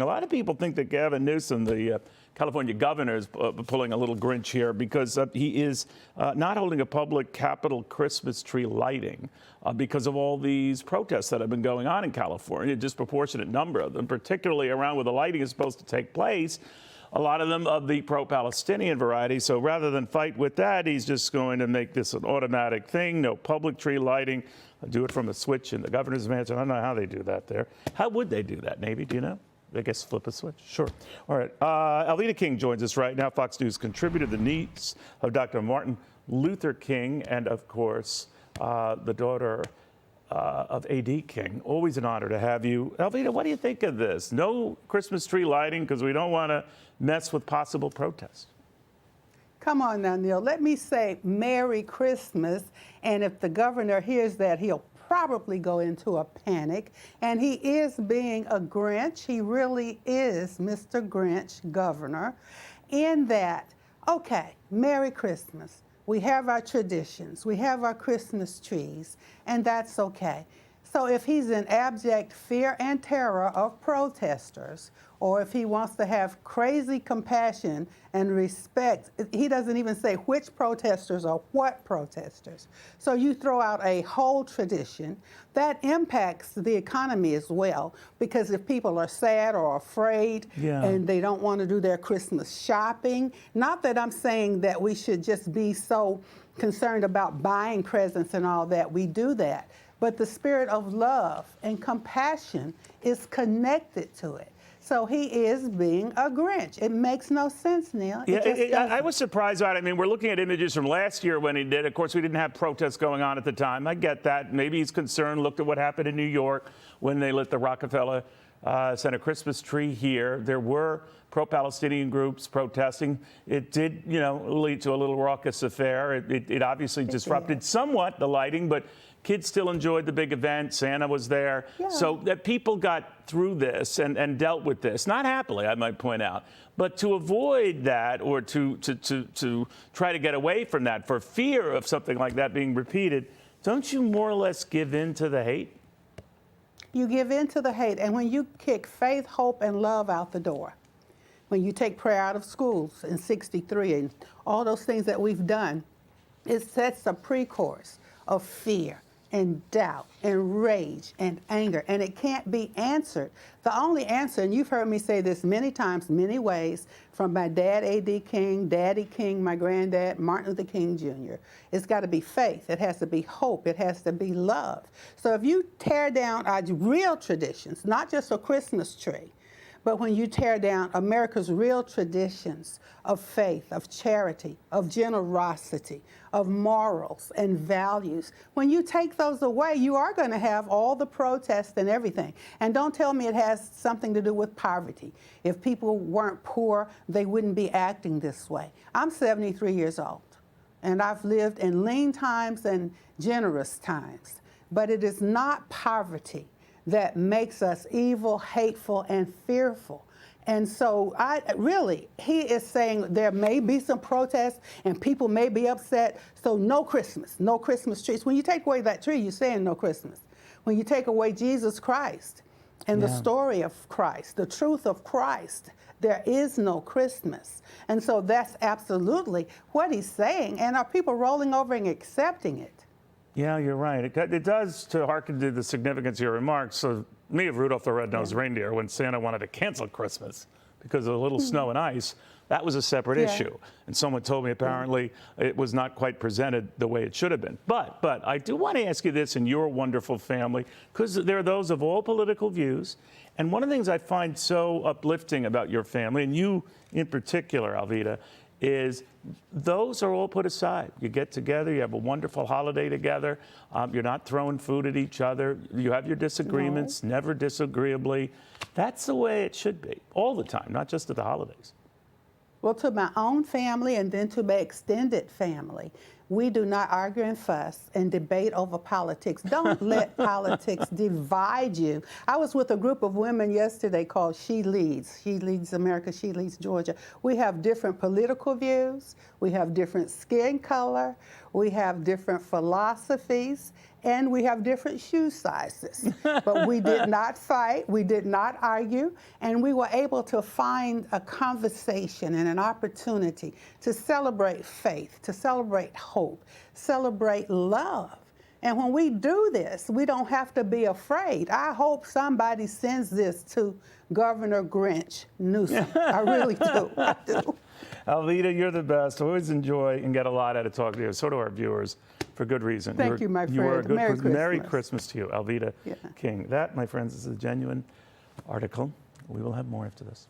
A lot of people think that Gavin Newsom, the California governor, is pulling a little Grinch here because he is not holding a public Capitol Christmas tree lighting because of all these protests that have been going on in California, a disproportionate number of them, particularly around where the lighting is supposed to take place. A lot of them of the pro-Palestinian variety. So rather than fight with that, he's just going to make this an automatic thing, no public tree lighting, do it from a switch in the governor's mansion. I don't know how they do that there. How would they do that, Navy? Do you know? I guess flip a switch. Sure. All right. Alveda King joins us right now, Fox News contributor, the niece of Dr. Martin Luther King, and of course, the daughter of A.D. King. Always an honor to have you. Alveda, what do you think of this? No Christmas tree lighting because we don't want to mess with possible protests. Come on now, Neil. Let me say Merry Christmas. And if the governor hears that, he'll probably go into a panic. And he is being a Grinch. He really is Mr. Grinch, governor, in that, okay, Merry Christmas. We have our traditions. We have our Christmas trees, and that's okay. So if he's in abject fear and terror of protesters, or if he wants to have crazy compassion and respect, he doesn't even say which protesters or what protesters. So you throw out a whole tradition that impacts the economy as well, because if people are sad or afraid and they don't want to do their Christmas shopping, not that I'm saying that we should just be so concerned about buying presents and all that, we do that. But the spirit of love and compassion is connected to it. So he is being a Grinch. It makes no sense, Neil. I was surprised by it. I mean, we're looking at images from last year when he did. Of course, we didn't have protests going on at the time. I get that. Maybe he's concerned, looked at what happened in New York when they lit the Rockefeller Center Christmas tree here. There were pro-Palestinian groups protesting. It did, lead to a little raucous affair. It obviously disrupted somewhat the lighting, but kids still enjoyed the big event. Santa was there. Yeah. So that people got through this and dealt with this, not happily, I might point out, but to avoid that or to try to get away from that for fear of something like that being repeated, don't you more or less give in to the hate? You give in to the hate. And when you kick faith, hope, and love out the door, when you take prayer out of schools in 63 and all those things that we've done, it sets a pre-course of fear and doubt and rage and anger, and it can't be answered. The only answer, and you've heard me say this many times, many ways, from my dad, A.D. King, Daddy King, my granddad, Martin Luther King Jr., it's got to be faith. It has to be hope. It has to be love. So if you tear down our real traditions, not just a Christmas tree, but when you tear down America's real traditions of faith, of charity, of generosity, of morals and values, when you take those away, you are going to have all the protests and everything. And don't tell me it has something to do with poverty. If people weren't poor, they wouldn't be acting this way. I'm 73 years old, and I've lived in lean times and generous times. But it is not poverty that makes us evil, hateful, and fearful. And so he is saying there may be some protests and people may be upset, so no Christmas trees. When you take away that tree, you're saying no Christmas. When you take away Jesus Christ and the story of Christ, the truth of Christ, there is no Christmas. And so that's absolutely what he's saying. And are people rolling over and accepting it? Yeah, you're right. It does, to hearken to the significance of your remarks, so me of Rudolph the Red-Nosed Reindeer, when Santa wanted to cancel Christmas because of a little snow and ice, that was a separate issue. And someone told me apparently it was not quite presented the way it should have been. But I do want to ask you this in your wonderful family, because there are those of all political views. And one of the things I find so uplifting about your family, and you in particular, Alveda, is those are all put aside. You get together, you have a wonderful holiday together. You're not throwing food at each other. You have your disagreements, never disagreeably. That's the way it should be, all the time, not just at the holidays. Well, to my own family and then to my extended family, we do not argue and fuss and debate over politics. Don't let politics divide you. I was with a group of women yesterday called She Leads. She Leads America, She Leads Georgia. We have different political views. We have different skin color. We have different philosophies. and we have different shoe sizes. But we did not fight, we did not argue, and we were able to find a conversation and an opportunity to celebrate faith, to celebrate hope, celebrate love. And when we do this, we don't have to be afraid. I hope somebody sends this to Governor Grinch Newsom. I really do. I do. Alveda, you're the best. Always enjoy and get a lot out of talking to you. So do our viewers, for good reason. Thank you, my friend. You are a good Merry Christmas. Merry Christmas to you, Alveda Yeah. King. That, my friends, is a genuine article. We will have more after this.